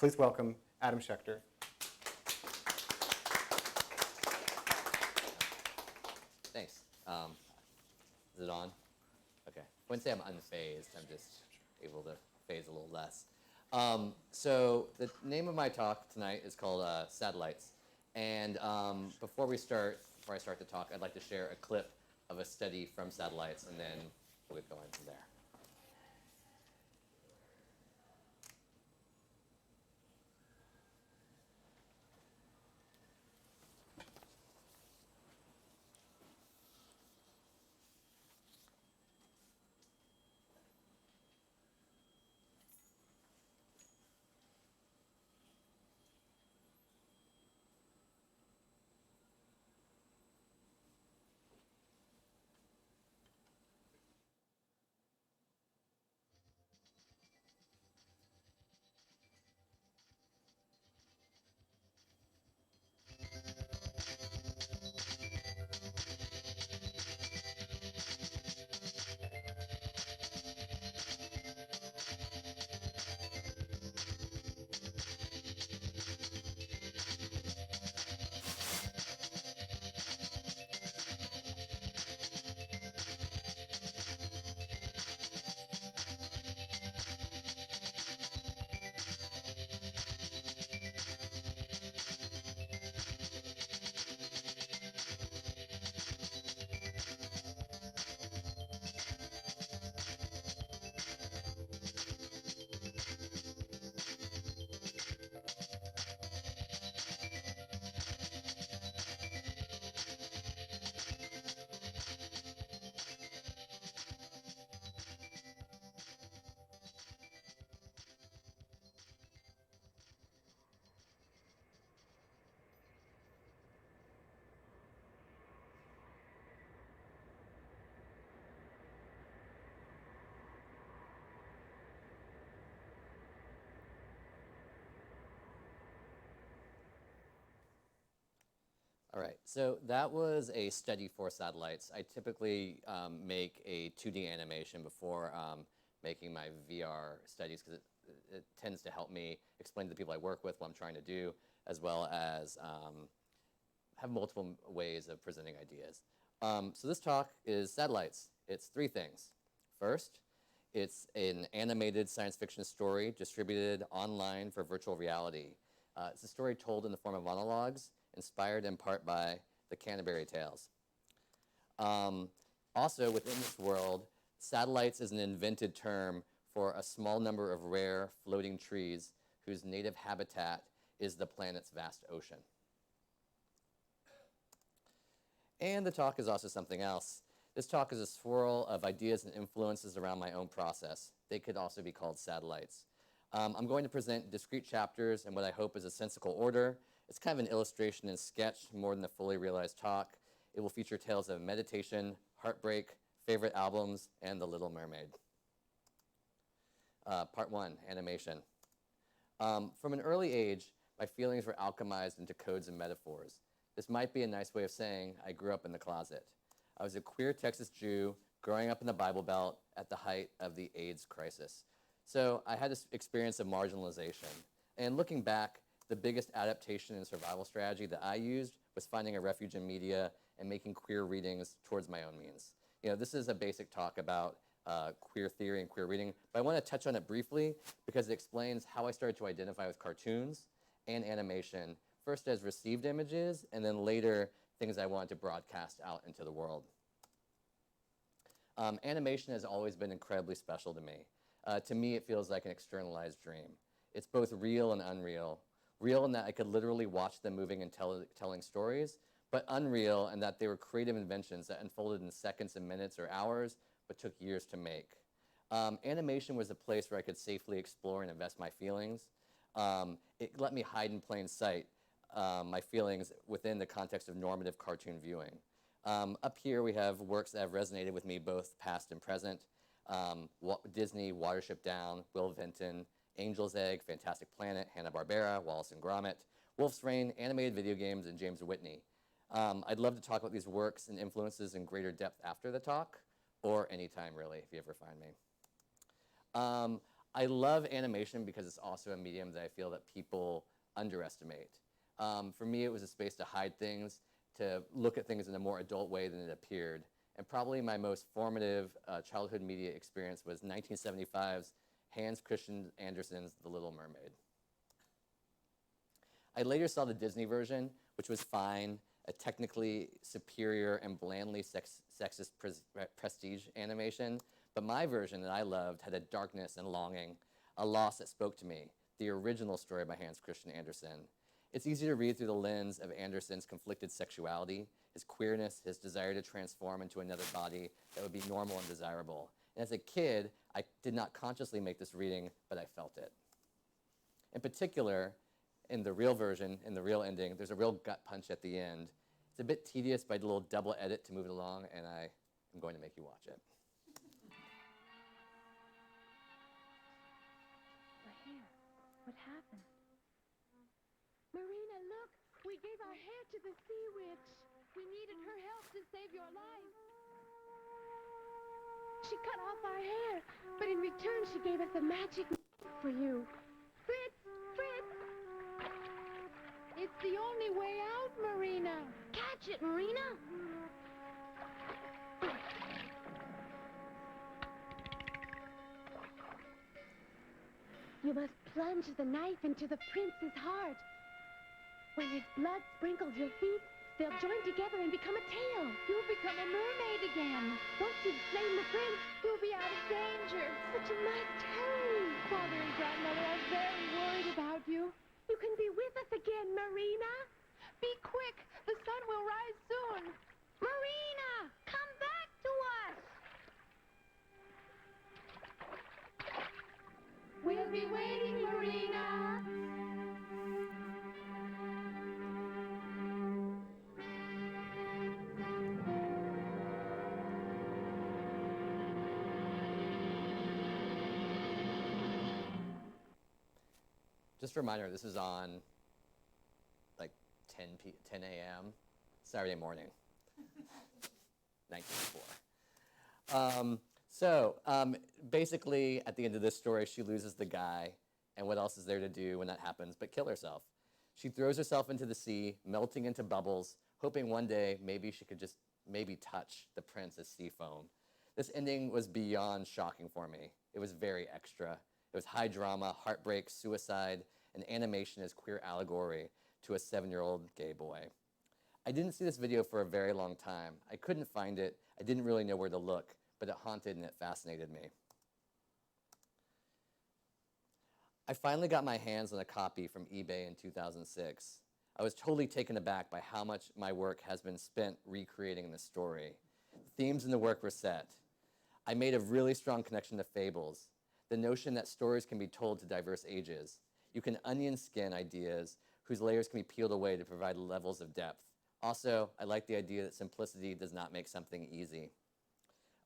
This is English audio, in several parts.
Please welcome Adam Shecter. Thanks. Is it on? Okay. I wouldn't say I'm unfazed. I'm just able to phase a little less. So the name of my talk tonight is called Satellites. And before I start the talk, I'd like to share a clip of a study from satellites, and then we'll get going from there. All right, so that was a study for satellites. I typically make a 2D animation before making my VR studies because it tends to help me explain to the people I work with what I'm trying to do, as well as have multiple ways of presenting ideas. So this talk is satellites. It's three things. First, it's an animated science fiction story distributed online for virtual reality. It's a story told in the form of monologues, inspired in part by the Canterbury Tales. Also, within this world, satellites is an invented term for a small number of rare floating trees whose native habitat is the planet's vast ocean. And the talk is also something else. This talk is a swirl of ideas and influences around my own process. They could also be called satellites. I'm going to present discrete chapters in what I hope is a sensical order. It's kind of an illustration and sketch more than a fully realized talk. It will feature tales of meditation, heartbreak, favorite albums, and The Little Mermaid. Part one, animation. From an early age, my feelings were alchemized into codes and metaphors. This might be a nice way of saying I grew up in the closet. I was a queer Texas Jew growing up in the Bible Belt at the height of the AIDS crisis. So I had this experience of marginalization. And looking back, the biggest adaptation and survival strategy that I used was finding a refuge in media and making queer readings towards my own means. You know, this is a basic talk about queer theory and queer reading, but I want to touch on it briefly because it explains how I started to identify with cartoons and animation, first as received images, and then later things I wanted to broadcast out into the world. Animation has always been incredibly special to me. To me, it feels like an externalized dream. It's both real and unreal. Real in that I could literally watch them moving and telling stories, but unreal in that they were creative inventions that unfolded in seconds and minutes or hours, but took years to make. Animation was a place where I could safely explore and invest my feelings. It let me hide in plain sight my feelings within the context of normative cartoon viewing. Up here we have works that have resonated with me both past and present. Disney, Watership Down, Will Vinton, Angel's Egg, Fantastic Planet, Hanna-Barbera, Wallace and Gromit, Wolf's Rain, animated video games, and James Whitney. I'd love to talk about these works and influences in greater depth after the talk, or anytime really, if you ever find me. I love animation because it's also a medium that I feel that people underestimate. For me, it was a space to hide things, to look at things in a more adult way than it appeared. And probably my most formative childhood media experience was 1975's Hans Christian Andersen's The Little Mermaid. I later saw the Disney version, which was fine, a technically superior and blandly sexist prestige animation. But my version that I loved had a darkness and longing, a loss that spoke to me, the original story by Hans Christian Andersen. It's easy to read through the lens of Andersen's conflicted sexuality, his queerness, his desire to transform into another body that would be normal and desirable. And as a kid, I did not consciously make this reading, but I felt it. In particular, in the real version, in the real ending, there's a real gut punch at the end. It's a bit tedious, but I did a little double edit to move it along, and I am going to make you watch it. We're here. What happened? Marina, look! We gave our hair to the sea witch. We needed her help to save your life. She cut off our hair, but in return she gave us a magic knife for you. Fritz! Fritz! It's the only way out, Marina. Catch it, Marina! You must plunge the knife into the prince's heart. When his blood sprinkles your feet, they'll join together and become a tail. You'll become a mermaid again. Once you've slain the prince, you'll be out of danger. But you must hurry. Father and Grandmother are very worried about you. You can be with us again, Marina. Be quick. The sun will rise soon. Marina, come back to us. We'll be waiting, Marina. Just a reminder, this is on like 10 a.m. Saturday morning, 1904. Basically, at the end of this story, she loses the guy, and what else is there to do when that happens but kill herself? She throws herself into the sea, melting into bubbles, hoping one day maybe she could just maybe touch the prince as sea foam. This ending was beyond shocking for me. It was very extra. It was high drama, heartbreak, suicide, and animation as queer allegory to a 7-year-old gay boy. I didn't see this video for a very long time. I couldn't find it. I didn't really know where to look, but it haunted and it fascinated me. I finally got my hands on a copy from eBay in 2006. I was totally taken aback by how much my work has been spent recreating the story. The themes in the work were set. I made a really strong connection to fables, the notion that stories can be told to diverse ages. You can onion skin ideas whose layers can be peeled away to provide levels of depth. Also, I like the idea that simplicity does not make something easy.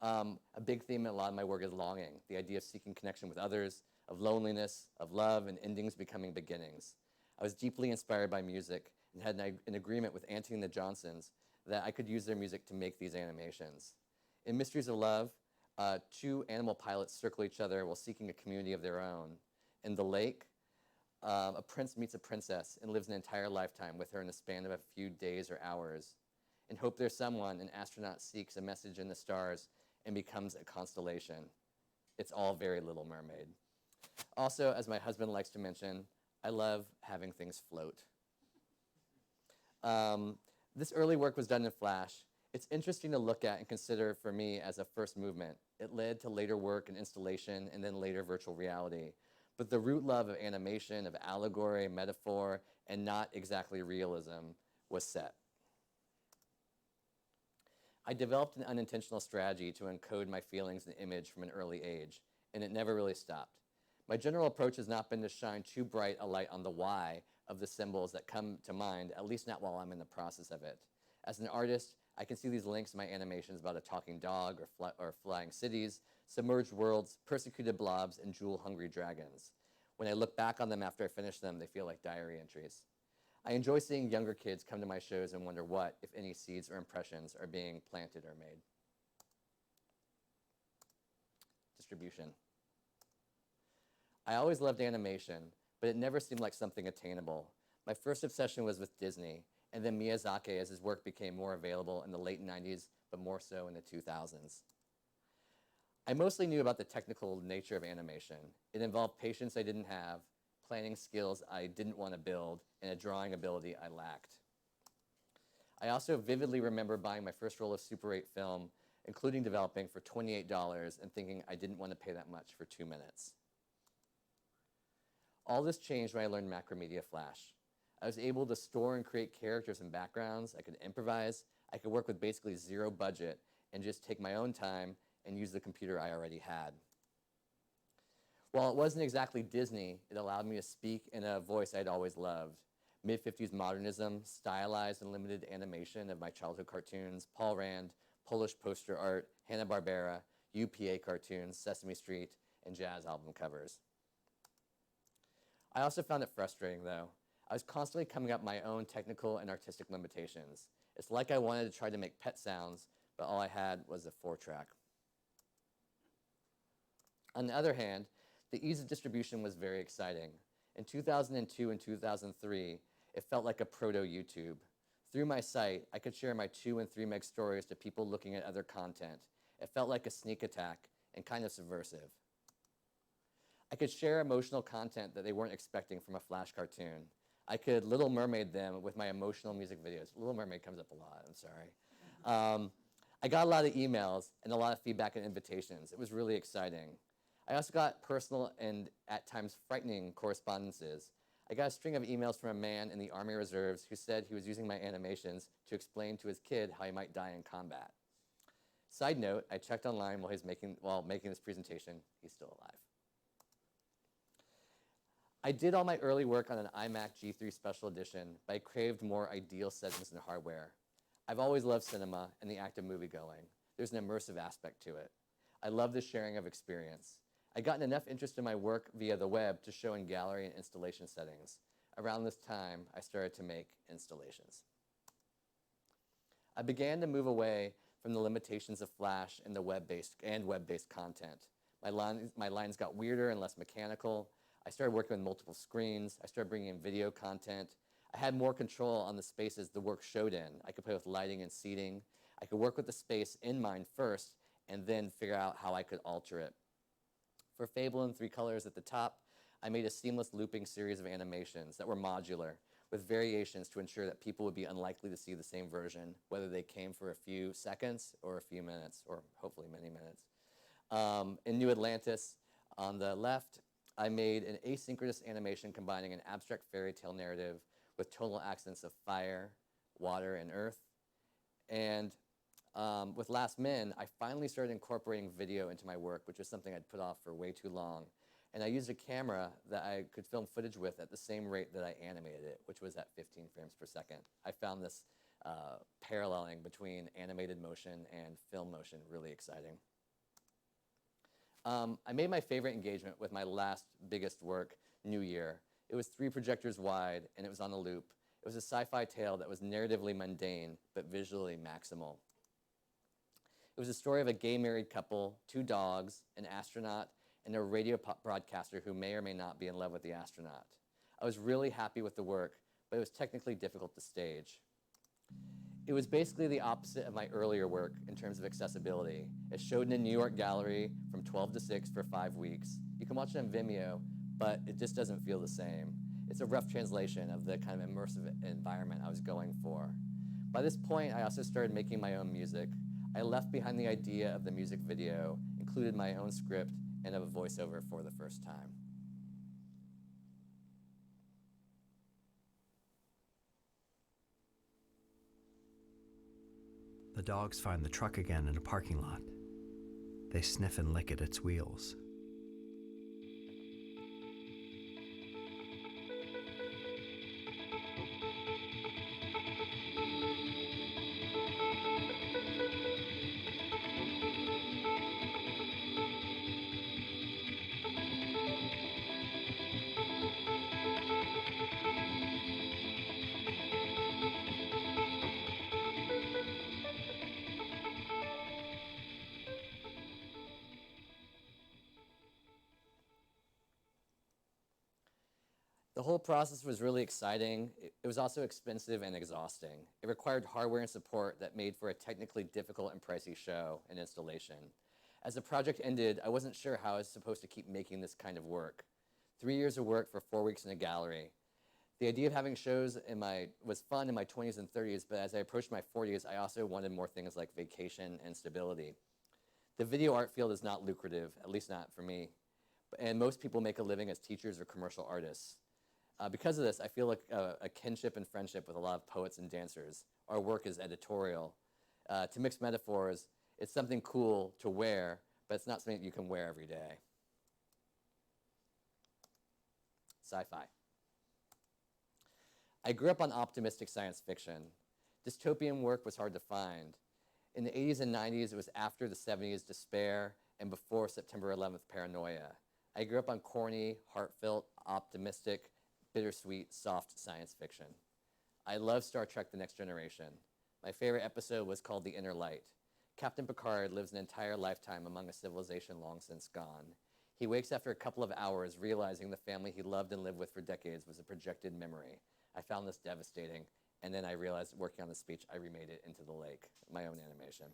A big theme in a lot of my work is longing, the idea of seeking connection with others, of loneliness, of love, and endings becoming beginnings. I was deeply inspired by music and had an agreement with Auntie and the Johnsons that I could use their music to make these animations. In Mysteries of Love, 2 animal pilots circle each other while seeking a community of their own. In the lake, a prince meets a princess and lives an entire lifetime with her in the span of a few days or hours. In Hope There's Someone, an astronaut seeks a message in the stars and becomes a constellation. It's all very Little Mermaid. Also, as my husband likes to mention, I love having things float. This early work was done in Flash. It's interesting to look at and consider for me as a first movement. It led to later work in installation and then later virtual reality. But the root love of animation, of allegory, metaphor, and not exactly realism was set. I developed an unintentional strategy to encode my feelings in image from an early age, and it never really stopped. My general approach has not been to shine too bright a light on the why of the symbols that come to mind, at least not while I'm in the process of it. As an artist, I can see these links in my animations about a talking dog or flying cities, submerged worlds, persecuted blobs, and jewel-hungry dragons. When I look back on them after I finish them, they feel like diary entries. I enjoy seeing younger kids come to my shows and wonder what, if any, seeds or impressions are being planted or made. Distribution. I always loved animation, but it never seemed like something attainable. My first obsession was with Disney, and then Miyazaki as his work became more available in the late 90s, but more so in the 2000s. I mostly knew about the technical nature of animation. It involved patience I didn't have, planning skills I didn't want to build, and a drawing ability I lacked. I also vividly remember buying my first roll of Super 8 film, including developing, for $28 and thinking I didn't want to pay that much for 2 minutes. All this changed when I learned Macromedia Flash. I was able to store and create characters and backgrounds. I could improvise. I could work with basically zero budget and just take my own time and use the computer I already had. While it wasn't exactly Disney, it allowed me to speak in a voice I'd always loved. Mid-50s modernism, stylized and limited animation of my childhood cartoons, Paul Rand, Polish poster art, Hanna-Barbera, UPA cartoons, Sesame Street, and jazz album covers. I also found it frustrating, though. I was constantly coming up my own technical and artistic limitations. It's like I wanted to try to make pet sounds, but all I had was a 4-track. On the other hand, the ease of distribution was very exciting. In 2002 and 2003, it felt like a proto-YouTube. Through my site, I could share my 2 and 3 meg stories to people looking at other content. It felt like a sneak attack and kind of subversive. I could share emotional content that they weren't expecting from a Flash cartoon. I could Little Mermaid them with my emotional music videos. Little Mermaid comes up a lot, I'm sorry. I got a lot of emails and a lot of feedback and invitations. It was really exciting. I also got personal and at times frightening correspondences. I got a string of emails from a man in the Army Reserves who said he was using my animations to explain to his kid how he might die in combat. Side note, I checked online while making this presentation. He's still alive. I did all my early work on an iMac G3 Special Edition, but I craved more ideal settings and hardware. I've always loved cinema and the act of movie-going. There's an immersive aspect to it. I love the sharing of experience. I'd gotten enough interest in my work via the web to show in gallery and installation settings. Around this time, I started to make installations. I began to move away from the limitations of Flash and web-based content. My lines got weirder and less mechanical. I started working with multiple screens. I started bringing in video content. I had more control on the spaces the work showed in. I could play with lighting and seating. I could work with the space in mind first and then figure out how I could alter it. For Fable in 3 colors at the top, I made a seamless looping series of animations that were modular with variations to ensure that people would be unlikely to see the same version, whether they came for a few seconds or a few minutes, or hopefully many minutes. In New Atlantis, on the left, I made an asynchronous animation combining an abstract fairy tale narrative with tonal accents of fire, water, and earth. And with Last Men, I finally started incorporating video into my work, which was something I'd put off for way too long. And I used a camera that I could film footage with at the same rate that I animated it, which was at 15 frames per second. I found this paralleling between animated motion and film motion really exciting. I made my favorite engagement with my last biggest work, New Year. It was 3 projectors wide, and it was on a loop. It was a sci-fi tale that was narratively mundane, but visually maximal. It was a story of a gay married couple, 2 dogs, an astronaut, and a radio broadcaster who may or may not be in love with the astronaut. I was really happy with the work, but it was technically difficult to stage. It was basically the opposite of my earlier work in terms of accessibility. It showed in a New York gallery from 12 to 6 for 5 weeks. You can watch it on Vimeo, but it just doesn't feel the same. It's a rough translation of the kind of immersive environment I was going for. By this point, I also started making my own music. I left behind the idea of the music video, included my own script, and of a voiceover for the first time. The dogs find the truck again in a parking lot. They sniff and lick at its wheels. whole process was really exciting. It was also expensive and exhausting. It required hardware and support that made for a technically difficult and pricey show and installation. As the project ended, I wasn't sure how I was supposed to keep making this kind of work. 3 years of work for 4 weeks in a gallery. The idea of having shows was fun in my 20s and 30s, but as I approached my 40s, I also wanted more things like vacation and stability. The video art field is not lucrative, at least not for me, and most people make a living as teachers or commercial artists. Because of this, I feel like a kinship and friendship with a lot of poets and dancers. Our work is editorial. To mix metaphors, it's something cool to wear, but it's not something that you can wear every day. Sci-fi. I grew up on optimistic science fiction. Dystopian work was hard to find. In the 80s and 90s, it was after the 70s despair and before September 11th paranoia. I grew up on corny, heartfelt, optimistic, bittersweet, soft science fiction. I love Star Trek: The Next Generation. My favorite episode was called The Inner Light. Captain Picard lives an entire lifetime among a civilization long since gone. He wakes after a couple of hours realizing the family he loved and lived with for decades was a projected memory. I found this devastating, and then I realized working on the speech, I remade it into the lake, my own animation.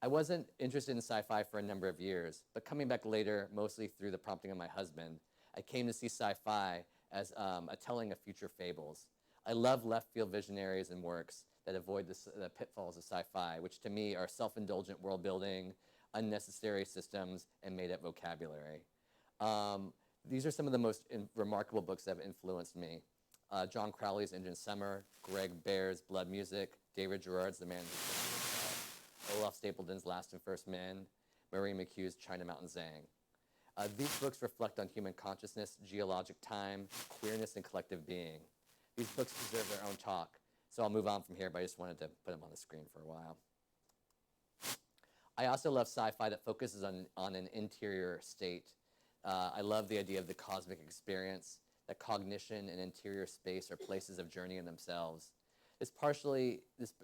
I wasn't interested in sci-fi for a number of years, but coming back later, mostly through the prompting of my husband, I came to see sci-fi as a telling of future fables. I love left-field visionaries and works that avoid the pitfalls of sci-fi, which to me are self-indulgent world building, unnecessary systems, and made-up vocabulary. These are some of the most remarkable books that have influenced me. John Crowley's Indian Summer, Greg Bear's Blood Music, David Gerard's The Man Who Killed Himself, Olaf Stapledon's Last and First Men, Marie McHugh's China Mountain Zhang. These books reflect on human consciousness, geologic time, queerness, and collective being. These books deserve their own talk, so I'll move on from here, but I just wanted to put them on the screen for a while. I also love sci-fi that focuses on an interior state. I love the idea of the cosmic experience, that cognition and interior space are places of journey in themselves. This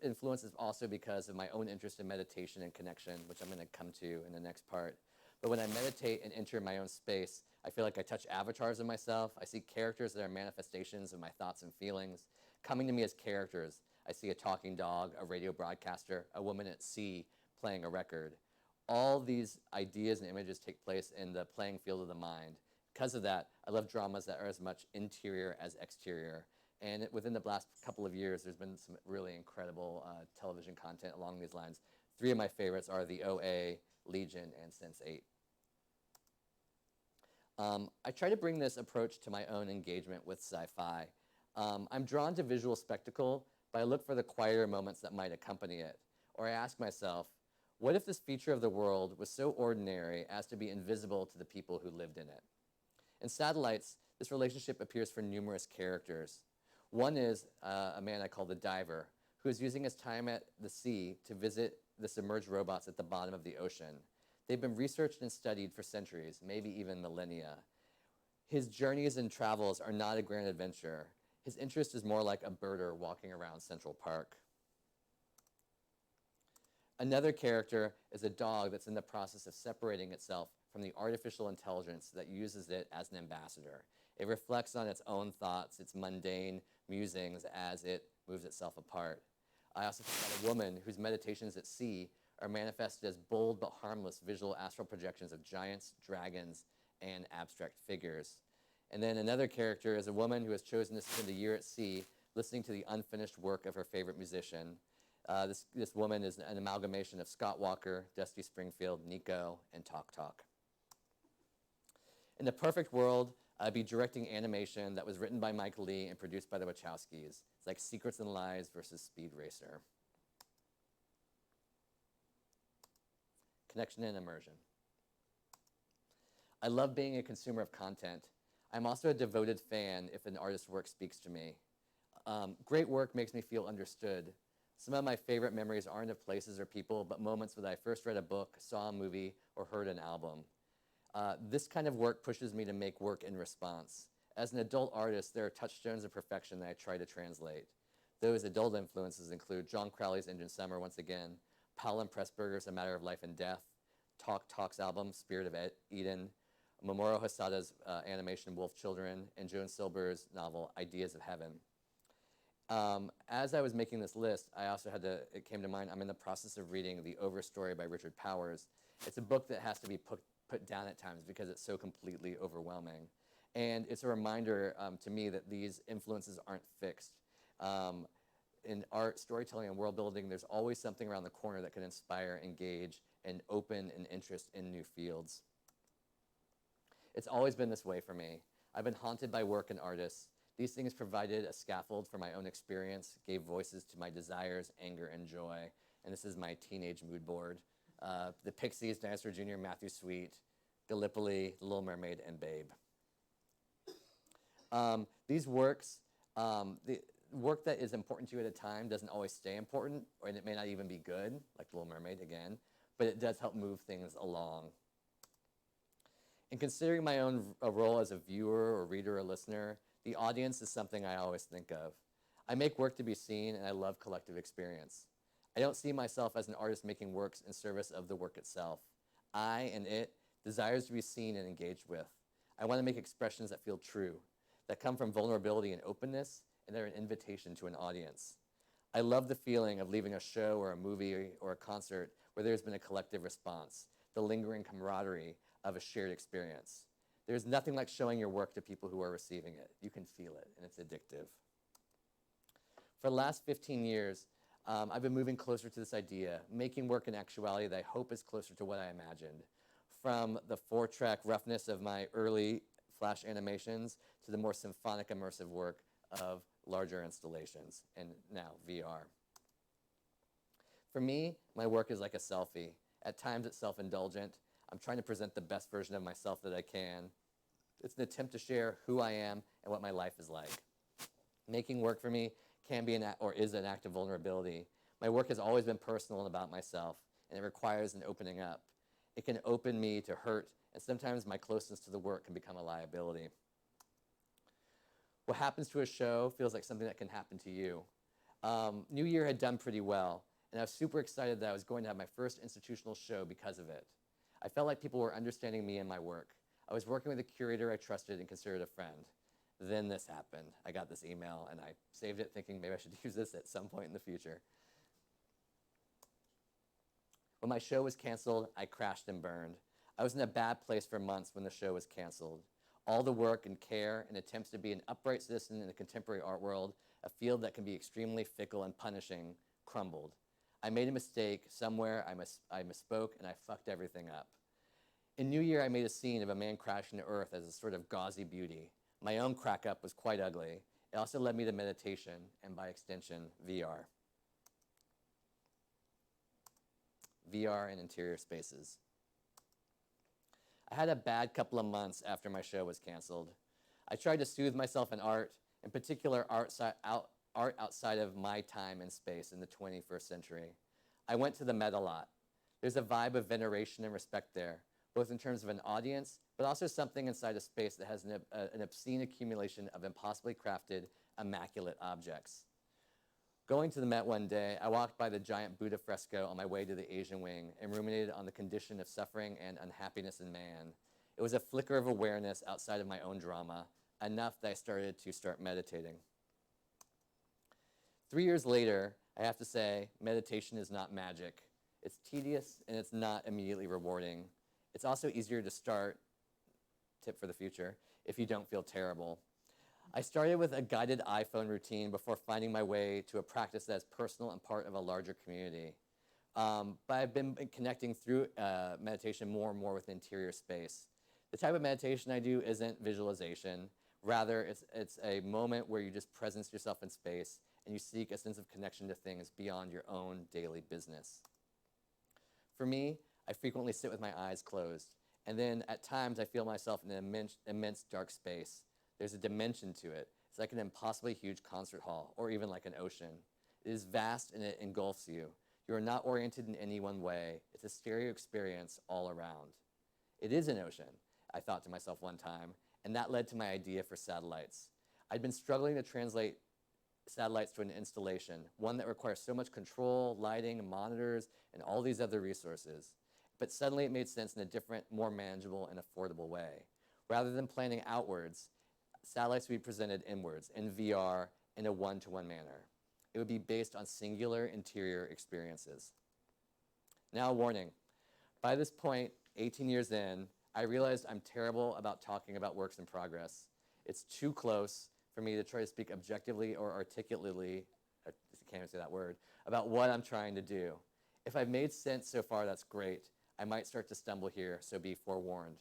influence is also because of my own interest in meditation and connection, which I'm going to come to in the next part. But when I meditate and enter my own space, I feel like I touch avatars of myself. I see characters that are manifestations of my thoughts and feelings coming to me as characters. I see a talking dog, a radio broadcaster, a woman at sea playing a record. All these ideas and images take place in the playing field of the mind. Because of that, I love dramas that are as much interior as exterior. And within the last couple of years, there's been some really incredible television content along these lines. 3 of my favorites are The OA, Legion, and Sense8. I try to bring this approach to my own engagement with sci-fi. I'm drawn to visual spectacle, but I look for the quieter moments that might accompany it. Or I ask myself, what if this feature of the world was so ordinary as to be invisible to the people who lived in it? In Satellites, this relationship appears for numerous characters. One is a man I call the diver, who is using his time at the sea to visit the submerged robots at the bottom of the ocean. They've been researched and studied for centuries, maybe even millennia. His journeys and travels are not a grand adventure. His interest is more like a birder walking around Central Park. Another character is a dog that's in the process of separating itself from the artificial intelligence that uses it as an ambassador. It reflects on its own thoughts, its mundane musings as it moves itself apart. I also think about a woman whose meditations at sea are manifested as bold but harmless visual astral projections of giants, dragons, and abstract figures. And then another character is a woman who has chosen to spend a year at sea listening to the unfinished work of her favorite musician. This woman is an amalgamation of Scott Walker, Dusty Springfield, Nico, and Talk Talk. In the perfect world, I'd be directing animation that was written by Mike Lee and produced by the Wachowskis. It's like Secrets and Lies versus Speed Racer. Connection and immersion. I love being a consumer of content. I'm also a devoted fan if an artist's work speaks to me. Great work makes me feel understood. Some of my favorite memories aren't of places or people, but moments when I first read a book, saw a movie, or heard an album. This kind of work pushes me to make work in response. As an adult artist, there are touchstones of perfection that I try to translate. Those adult influences include John Crowley's Indian Summer, once again, Powell and Pressburger's A Matter of Life and Death, Talk Talk's album, Spirit of Eden, Mamoru Hosada's animation Wolf Children, and Joan Silber's novel Ideas of Heaven. As I was making this list, it came to mind, I'm in the process of reading The Overstory by Richard Powers. It's a book that has to be put down at times because it's so completely overwhelming. And it's a reminder to me that these influences aren't fixed. In art, storytelling, and world building, there's always something around the corner that can inspire, engage, and open an interest in new fields. It's always been this way for me. I've been haunted by work and artists. These things provided a scaffold for my own experience, gave voices to my desires, anger, and joy. And this is my teenage mood board. The Pixies, Dinosaur Jr., Matthew Sweet, Gallipoli, The Little Mermaid, and Babe. These works, the work that is important to you at a time doesn't always stay important, and it may not even be good, like The Little Mermaid again, but it does help move things along. In considering my own role as a viewer or reader or listener, the audience is something I always think of. I make work to be seen, and I love collective experience. I don't see myself as an artist making works in service of the work itself. I and it desires to be seen and engaged with. I want to make expressions that feel true, that come from vulnerability and openness, and they're an invitation to an audience. I love the feeling of leaving a show or a movie or a concert where there's been a collective response, the lingering camaraderie of a shared experience. There's nothing like showing your work to people who are receiving it. You can feel it, and it's addictive. For the last 15 years, I've been moving closer to this idea, making work in actuality that I hope is closer to what I imagined. From the 4-track roughness of my early Flash animations to the more symphonic immersive work of larger installations, and now VR. For me, my work is like a selfie. At times it's self-indulgent. I'm trying to present the best version of myself that I can. It's an attempt to share who I am and what my life is like. Making work for me can be is an act of vulnerability. My work has always been personal and about myself, and it requires an opening up. It can open me to hurt, and sometimes my closeness to the work can become a liability. What happens to a show feels like something that can happen to you. New Year had done pretty well, and I was super excited that I was going to have my first institutional show because of it. I felt like people were understanding me and my work. I was working with a curator I trusted and considered a friend. Then this happened. I got this email, and I saved it thinking maybe I should use this at some point in the future. When my show was canceled, I crashed and burned. I was in a bad place for months when the show was canceled. All the work and care and attempts to be an upright citizen in the contemporary art world, a field that can be extremely fickle and punishing, crumbled. I made a mistake somewhere, I misspoke, and I fucked everything up. In New Year, I made a scene of a man crashing to earth as a sort of gauzy beauty. My own crack up was quite ugly. It also led me to meditation, and by extension, VR. VR in interior spaces. I had a bad couple of months after my show was canceled. I tried to soothe myself in art, in particular art outside of my time and space in the 21st century. I went to the Met a lot. There's a vibe of veneration and respect there, both in terms of an audience, but also something inside a space that has an obscene accumulation of impossibly crafted, immaculate objects. Going to the Met one day, I walked by the giant Buddha fresco on my way to the Asian wing and ruminated on the condition of suffering and unhappiness in man. It was a flicker of awareness outside of my own drama, enough that I started meditating. 3 years later, I have to say, meditation is not magic. It's tedious and it's not immediately rewarding. It's also easier to start, tip for the future, if you don't feel terrible. I started with a guided iPhone routine before finding my way to a practice that is personal and part of a larger community. But I've been connecting through meditation more and more with interior space. The type of meditation I do isn't visualization. Rather, it's a moment where you just presence yourself in space and you seek a sense of connection to things beyond your own daily business. For me, I frequently sit with my eyes closed, and then at times I feel myself in an immense dark space. There's a dimension to it. It's like an impossibly huge concert hall, or even like an ocean. It is vast and it engulfs you. You are not oriented in any one way. It's a stereo experience all around. It is an ocean, I thought to myself one time, and that led to my idea for satellites. I'd been struggling to translate satellites to an installation, one that requires so much control, lighting, monitors, and all these other resources. but suddenly it made sense in a different, more manageable and affordable way. Rather than planning outwards, satellites would be presented inwards in VR in a one-to-one manner. It would be based on singular interior experiences. Now, a warning. By this point, 18 years in, I realized I'm terrible about talking about works in progress. It's too close for me to try to speak objectively or articulately, I can't even say that word, about what I'm trying to do. If I've made sense so far, that's great. I might start to stumble here, so be forewarned.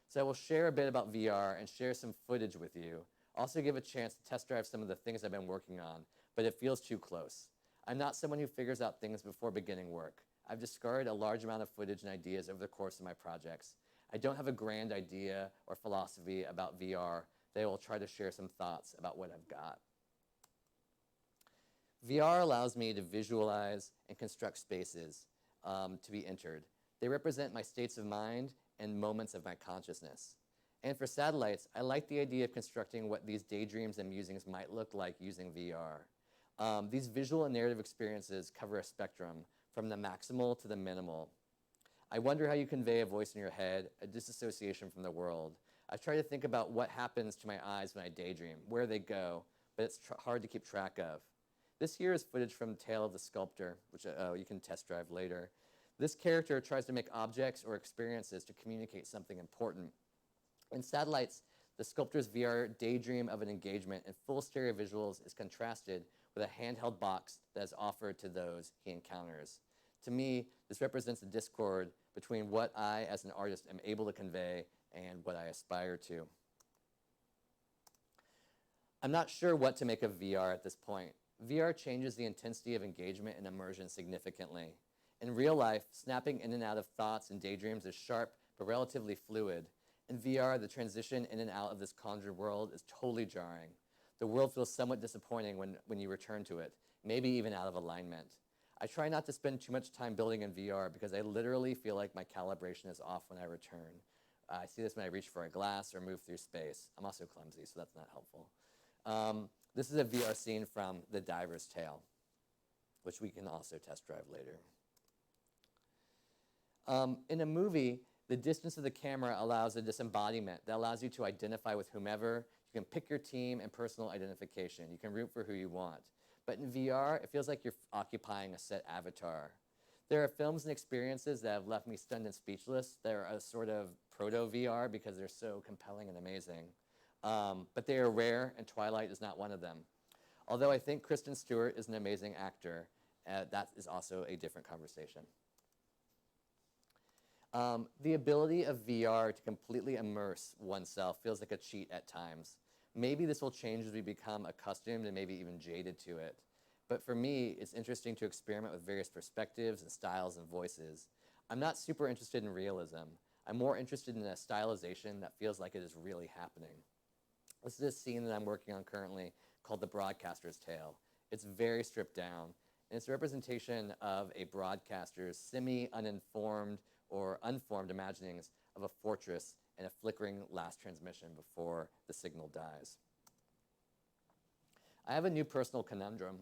So I will share a bit about VR and share some footage with you. Also give a chance to test drive some of the things I've been working on, but it feels too close. I'm not someone who figures out things before beginning work. I've discarded a large amount of footage and ideas over the course of my projects. I don't have a grand idea or philosophy about VR. They will try to share some thoughts about what I've got. VR allows me to visualize and construct spaces to be entered. They represent my states of mind and moments of my consciousness. And for satellites, I like the idea of constructing what these daydreams and musings might look like using VR. These visual and narrative experiences cover a spectrum from the maximal to the minimal. I wonder how you convey a voice in your head, a disassociation from the world. I try to think about what happens to my eyes when I daydream, where they go, but it's hard to keep track of. This here is footage from Tale of the Sculptor, which you can test drive later. This character tries to make objects or experiences to communicate something important. In satellites, the sculptor's VR daydream of an engagement in full stereo visuals is contrasted with a handheld box that is offered to those he encounters. To me, this represents a discord between what I, as an artist, am able to convey and what I aspire to. I'm not sure what to make of VR at this point. VR changes the intensity of engagement and immersion significantly. In real life, snapping in and out of thoughts and daydreams is sharp but relatively fluid. In VR, the transition in and out of this conjured world is totally jarring. The world feels somewhat disappointing when you return to it, maybe even out of alignment. I try not to spend too much time building in VR because I literally feel like my calibration is off when I return. I see this when I reach for a glass or move through space. I'm also clumsy, so that's not helpful. This is a VR scene from The Diver's Tale, which we can also test drive later. In a movie, the distance of the camera allows a disembodiment that allows you to identify with whomever. You can pick your team and personal identification. You can root for who you want. But in VR, it feels like you're occupying a set avatar. There are films and experiences that have left me stunned and speechless. They're a sort of proto-VR because they're so compelling and amazing. But they are rare, and Twilight is not one of them. Although I think Kristen Stewart is an amazing actor, that is also a different conversation. The ability of VR to completely immerse oneself feels like a cheat at times. Maybe this will change as we become accustomed and maybe even jaded to it. But for me, it's interesting to experiment with various perspectives and styles and voices. I'm not super interested in realism. I'm more interested in a stylization that feels like it is really happening. This is a scene that I'm working on currently called The Broadcaster's Tale. It's very stripped down, and it's a representation of a broadcaster's semi-uninformed or unformed imaginings of a fortress and a flickering last transmission before the signal dies. I have a new personal conundrum.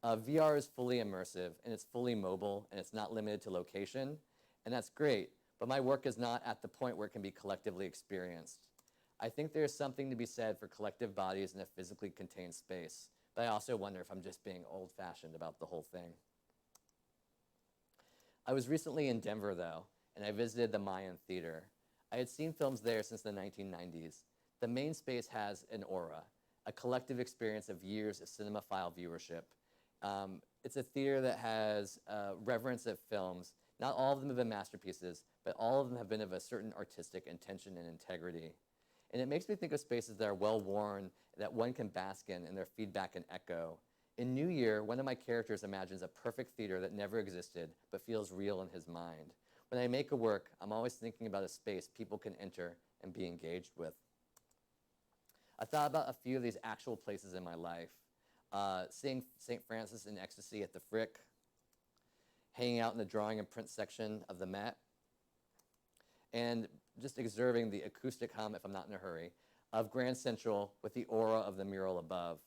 VR is fully immersive, and it's fully mobile, and it's not limited to location, and that's great, but my work is not at the point where it can be collectively experienced. I think there's something to be said for collective bodies in a physically contained space, but I also wonder if I'm just being old-fashioned about the whole thing. I was recently in Denver, though, and I visited the Mayan Theater. I had seen films there since the 1990s. The main space has an aura, a collective experience of years of cinemaphile viewership. It's a theater that has reverence of films. Not all of them have been masterpieces, but all of them have been of a certain artistic intention and integrity. And it makes me think of spaces that are well-worn, that one can bask in their feedback and echo. In New Year, one of my characters imagines a perfect theater that never existed, but feels real in his mind. When I make a work, I'm always thinking about a space people can enter and be engaged with. I thought about a few of these actual places in my life. Seeing St. Francis in Ecstasy at the Frick, hanging out in the drawing and print section of the Met, and just observing the acoustic hum, if I'm not in a hurry, of Grand Central with the aura of the mural above.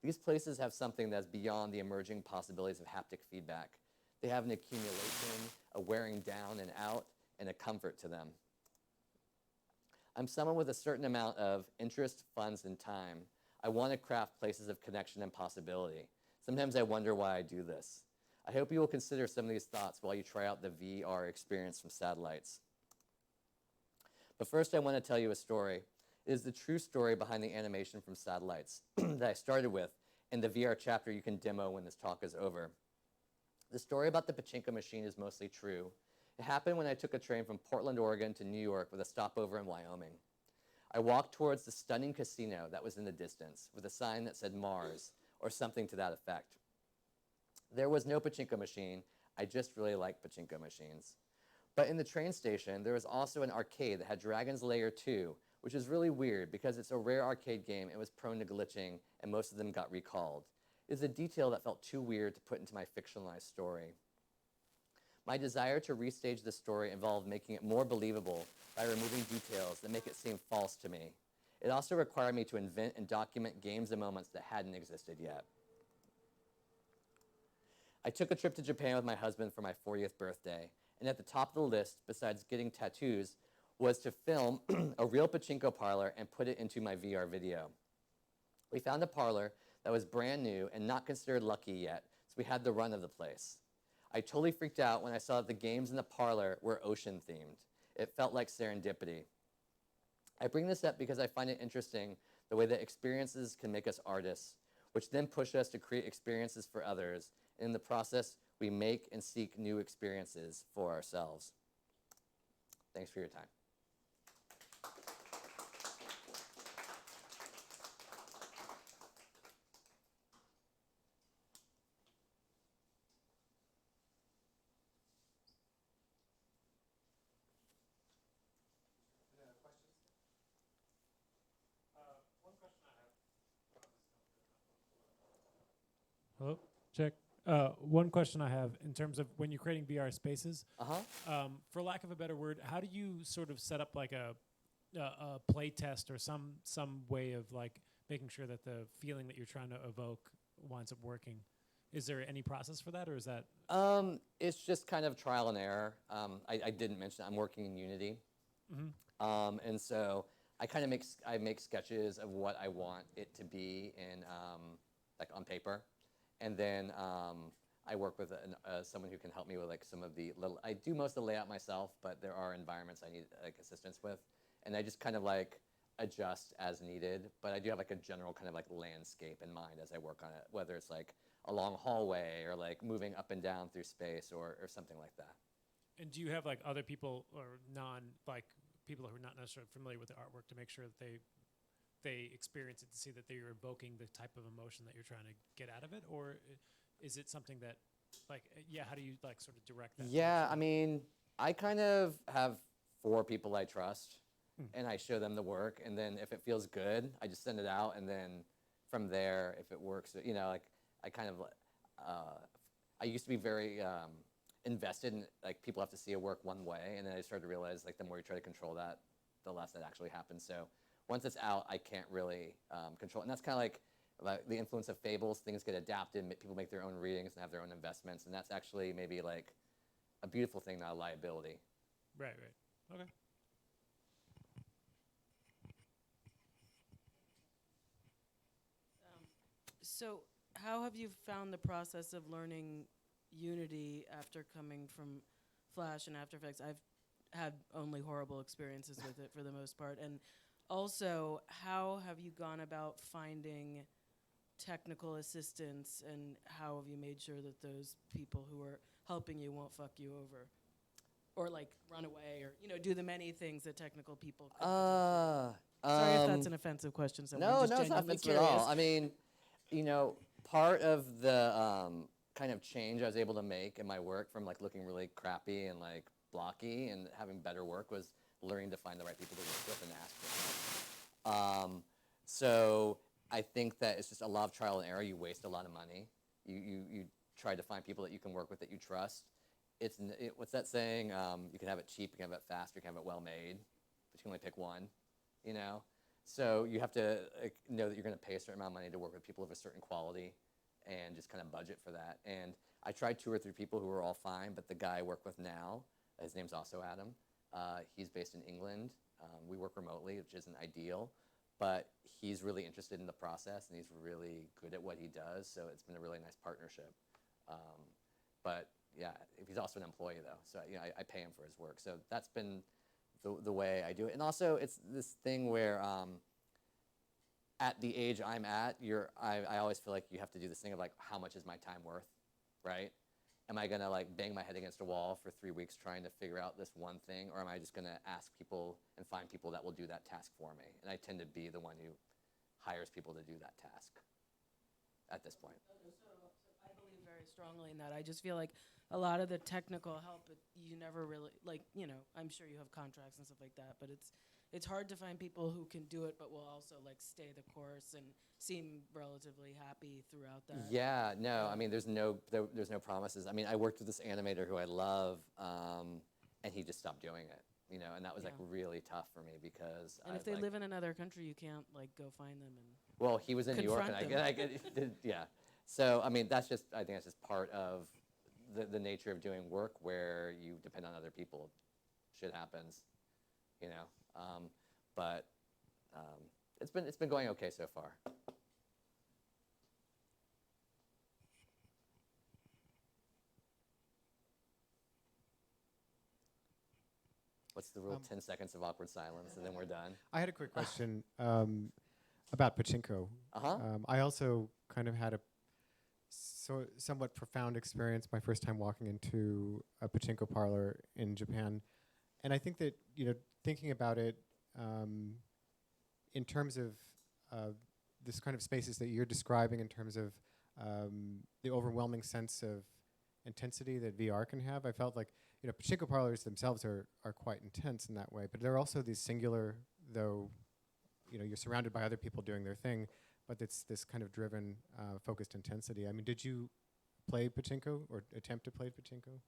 These places have something that's beyond the emerging possibilities of haptic feedback. They have an accumulation, a wearing down and out, and a comfort to them. I'm someone with a certain amount of interest, funds, and time. I want to craft places of connection and possibility. Sometimes I wonder why I do this. I hope you will consider some of these thoughts while you try out the VR experience from satellites. But first, I want to tell you a story. It is the true story behind the animation from satellites that I started with in the VR chapter you can demo when this talk is over. The story about the pachinko machine is mostly true. It happened when I took a train from Portland, Oregon to New York with a stopover in Wyoming. I walked towards the stunning casino that was in the distance with a sign that said Mars or something to that effect. There was no pachinko machine. I just really liked pachinko machines. But in the train station, there was also an arcade that had Dragon's Lair 2, which is really weird because it's a rare arcade game and was prone to glitching, and most of them got recalled. It is a detail that felt too weird to put into my fictionalized story. My desire to restage the story involved making it more believable by removing details that make it seem false to me. It also required me to invent and document games and moments that hadn't existed yet. I took a trip to Japan with my husband for my 40th birthday, and at the top of the list, besides getting tattoos, was to film a real pachinko parlor and put it into my VR video. We found a parlor that was brand new and not considered lucky yet, so we had the run of the place. I totally freaked out when I saw that the games in the parlor were ocean themed. It felt like serendipity. I bring this up because I find it interesting the way that experiences can make us artists, which then push us to create experiences for others. In the process, we make and seek new experiences for ourselves. Thanks for your time. Hello? Check. One question I have in terms of when you're creating VR spaces, for lack of a better word, how do you sort of set up like a play test or some way of like making sure that the feeling that you're trying to evoke winds up working? Is there any process for that, or is that? It's just kind of trial and error. I didn't mention I'm working in Unity, and so I kind of make sketches of what I want it to be in like on paper. And then I work with someone who can help me with like some of the little. I do most of the layout myself, but there are environments I need like assistance with, and I just kind of like adjust as needed. But I do have like a general kind of like landscape in mind as I work on it, whether it's like a long hallway or like moving up and down through space or something like that. And do you have like other people or people who are not necessarily familiar with the artwork to make sure that they experience it to see that they're evoking the type of emotion that you're trying to get out of it? Or is it something that, like, how do you, like, sort of direct that? Yeah, I mean, I kind of have 4 people I trust, and I show them the work, and then if it feels good, I just send it out, and then from there, if it works, like, I kind of, I used to be very invested in, like, people have to see a work one way, and then I started to realize, like, the more you try to control that, the less that actually happens. So once it's out, I can't really control it. And that's kind of like the influence of fables. Things get adapted. People make their own readings and have their own investments. And that's actually maybe like a beautiful thing, not a liability. Right. Okay. So how have you found the process of learning Unity after coming from Flash and After Effects? I've had only horrible experiences with it for the most part. And also, how have you gone about finding technical assistance, and how have you made sure that those people who are helping you won't fuck you over? Or like run away, or do the many things that technical people could Sorry if that's an offensive question. No, it's not offensive at all. I mean, part of the kind of change I was able to make in my work from like looking really crappy and like blocky and having better work was learning to find the right people to work with and ask for them. So I think that it's just a lot of trial and error. You waste a lot of money. You try to find people that you can work with that you trust. What's that saying? You can have it cheap, you can have it fast, you can have it well made, but you can only pick one, So you have to know that you're going to pay a certain amount of money to work with people of a certain quality and just kind of budget for that. And I tried 2 or 3 people who were all fine, but the guy I work with now, his name's also Adam, He's based in England. We work remotely, which isn't ideal, but he's really interested in the process and he's really good at what he does. So it's been a really nice partnership. But yeah, he's also an employee though. So I pay him for his work. So that's been the way I do it. And also it's this thing where at the age I'm at, I always feel like you have to do this thing of like, how much is my time worth, right? Am I gonna like bang my head against a wall for 3 weeks trying to figure out this one thing, or am I just gonna ask people and find people that will do that task for me? And I tend to be the one who hires people to do that task at this point. So I believe very strongly in that. I just feel like a lot of the technical help, you never really, like, I'm sure you have contracts and stuff like that, but it's hard to find people who can do it but will also like stay the course and seem relatively happy throughout that. Yeah, no, I mean, there's no promises. I mean, I worked with this animator who I love, and he just stopped doing it, and that was like really tough for me because. And if they live in another country, you can't like go find them and. Well, he was in New York, and confront yeah. So I mean, I think that's just part of the nature of doing work where you depend on other people. Shit happens, but it's been going okay so far. What's the rule? 10 seconds of awkward silence, and then we're done. I had a quick question about pachinko. I also kind of had a somewhat profound experience my first time walking into a pachinko parlor in Japan. And I think that, thinking about it in terms of this kind of spaces that you're describing in terms of the overwhelming sense of intensity that VR can have, I felt like, pachinko parlors themselves are quite intense in that way, but they're also these singular, though, you're surrounded by other people doing their thing, but it's this kind of driven, focused intensity. I mean, did you play pachinko or attempt to play pachinko?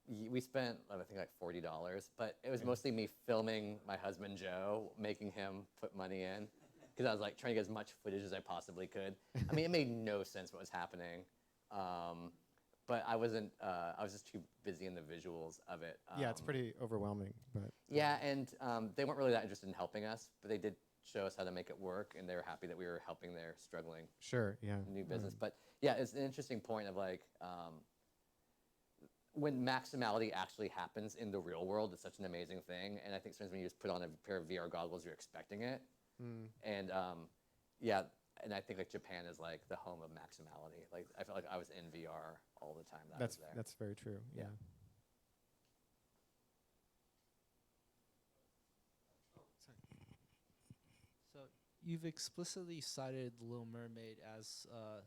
We spent, I think, like $40, but it was mostly me filming my husband, Joe, making him put money in, because I was like trying to get as much footage as I possibly could. I mean, it made no sense what was happening. But I wasn't, I was just too busy in the visuals of it. Yeah, it's pretty overwhelming, but. Yeah, and they weren't really that interested in helping us, but they did show us how to make it work, and they were happy that we were helping their struggling new business. But yeah, it's an interesting point of like, when maximality actually happens in the real world, it's such an amazing thing. And I think sometimes when you just put on a pair of VR goggles, you're expecting it. And yeah, and I think like Japan is like the home of maximality. Like I felt like I was in VR all the time that I was there. That's very true. Yeah. So you've explicitly cited The Little Mermaid as a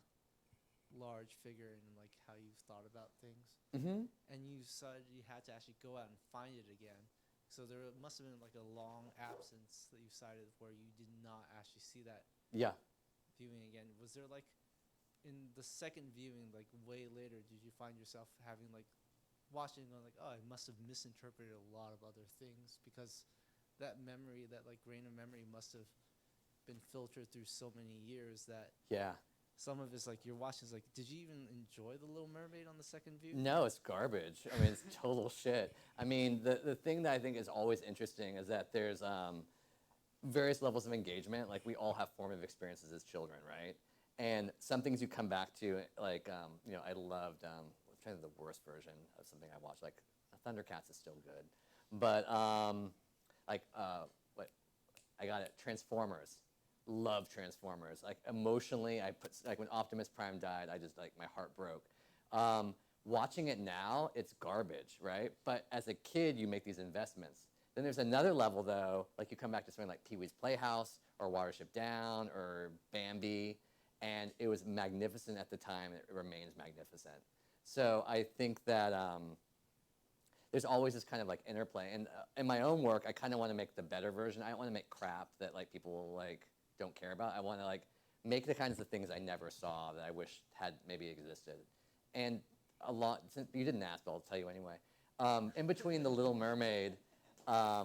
large figure in like how you've thought about things, and you decided you had to actually go out and find it again. So there must have been like a long absence that you cited where you did not actually see that viewing again. Was there like in the second viewing, like way later, did you find yourself having like watching and going like, oh, I must have misinterpreted a lot of other things because that memory, that like grain of memory must have been filtered through so many years that some of it's like you're watching, it's like, did you even enjoy The Little Mermaid on the second view? No, it's garbage. I mean, it's total shit. I mean, the thing that I think is always interesting is that there's various levels of engagement. Like we all have formative experiences as children, right? And some things you come back to, like, I loved, I'm trying to think of the worst version of something I watched, like Thundercats is still good. But I got it, Transformers. Love Transformers. Like emotionally, like when Optimus Prime died, I just like my heart broke. Watching it now, it's garbage, right? But as a kid, you make these investments. Then there's another level though, like you come back to something like Pee-wee's Playhouse or Watership Down or Bambi, and it was magnificent at the time, and it remains magnificent. So I think that there's always this kind of like interplay. And in my own work, I kind of want to make the better version. I don't want to make crap that like people like don't care about. I want to like make the kinds of things I never saw that I wish had maybe existed. And a lot, since you didn't ask, but I'll tell you anyway. In between The Little Mermaid, I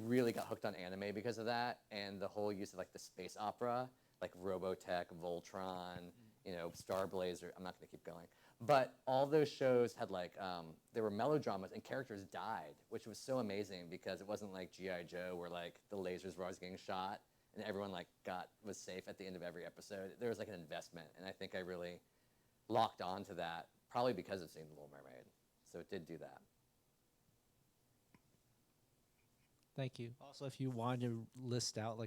really got hooked on anime because of that, and the whole use of like the space opera, like Robotech, Voltron, Star Blazer. I'm not going to keep going. But all those shows had like, there were melodramas and characters died, which was so amazing because it wasn't like G.I. Joe where like the lasers were always getting shot and everyone like was safe at the end of every episode. There was like an investment, and I think I really locked on to that, probably because of seeing The Little Mermaid. So it did do that. Thank you. Also, if you wanted to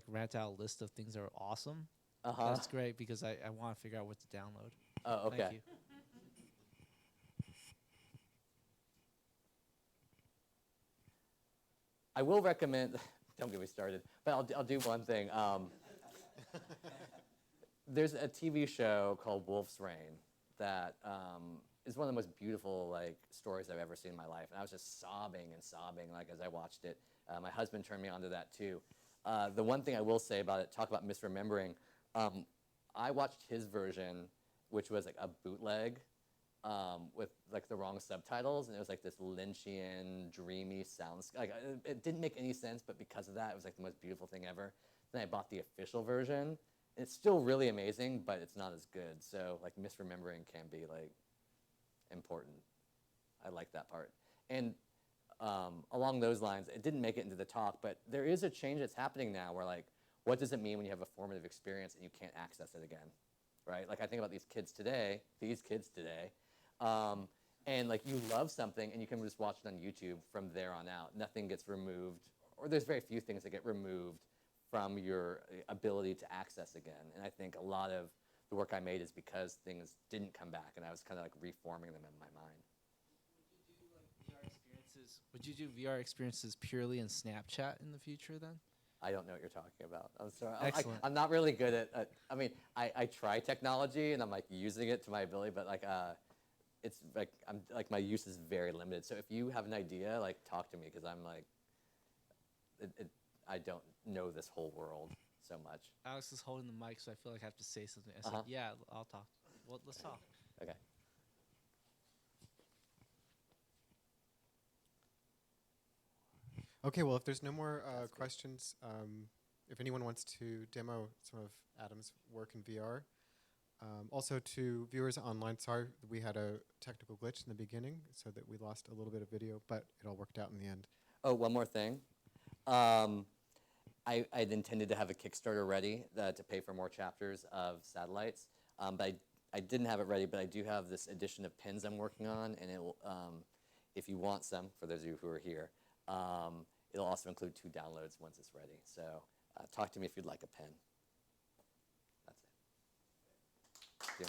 rant out a list of things that are awesome, that's great because I want to figure out what to download. Oh, okay. Thank you. I will recommend, don't get me started, but I'll do one thing. There's a TV show called Wolf's Rain that is one of the most beautiful like stories I've ever seen in my life. And I was just sobbing and sobbing like as I watched it. My husband turned me on to that too. The one thing I will say about it, talk about misremembering, I watched his version, which was like a bootleg with like the wrong subtitles, and it was like this Lynchian, dreamy sounds. Like it didn't make any sense, but because of that, it was like the most beautiful thing ever. Then I bought the official version. It's still really amazing, but it's not as good. So like misremembering can be like important. I like that part. And along those lines, it didn't make it into the talk, but there is a change that's happening now where like, what does it mean when you have a formative experience and you can't access it again, right? Like I think about these kids today, and like you love something and you can just watch it on YouTube from there on out. Nothing gets removed, or there's very few things that get removed from your ability to access again. And I think a lot of the work I made is because things didn't come back and I was kind of like reforming them in my mind. Would you do VR experiences purely in Snapchat in the future then? I don't know what you're talking about. I'm sorry. Excellent. I'm not really good at I mean, I try technology and I'm like using it to my ability, but like it's like my use is very limited. So if you have an idea, like talk to me because I'm like I don't know this whole world so much. Alex is holding the mic, so I feel like I have to say something. I said, yeah, I'll talk. Well, let's talk. Okay. Okay, well, if there's no more questions, if anyone wants to demo some of Adam's work in VR. Also to viewers online, sorry we had a technical glitch in the beginning so that we lost a little bit of video, but it all worked out in the end. Oh, one more thing. I'd intended to have a Kickstarter ready to pay for more chapters of Satellites, but I didn't have it ready, but I do have this edition of pins I'm working on, and it will, if you want some, for those of you who are here, it'll also include 2 downloads once it's ready. So talk to me if you'd like a pen. That's it. Thank you.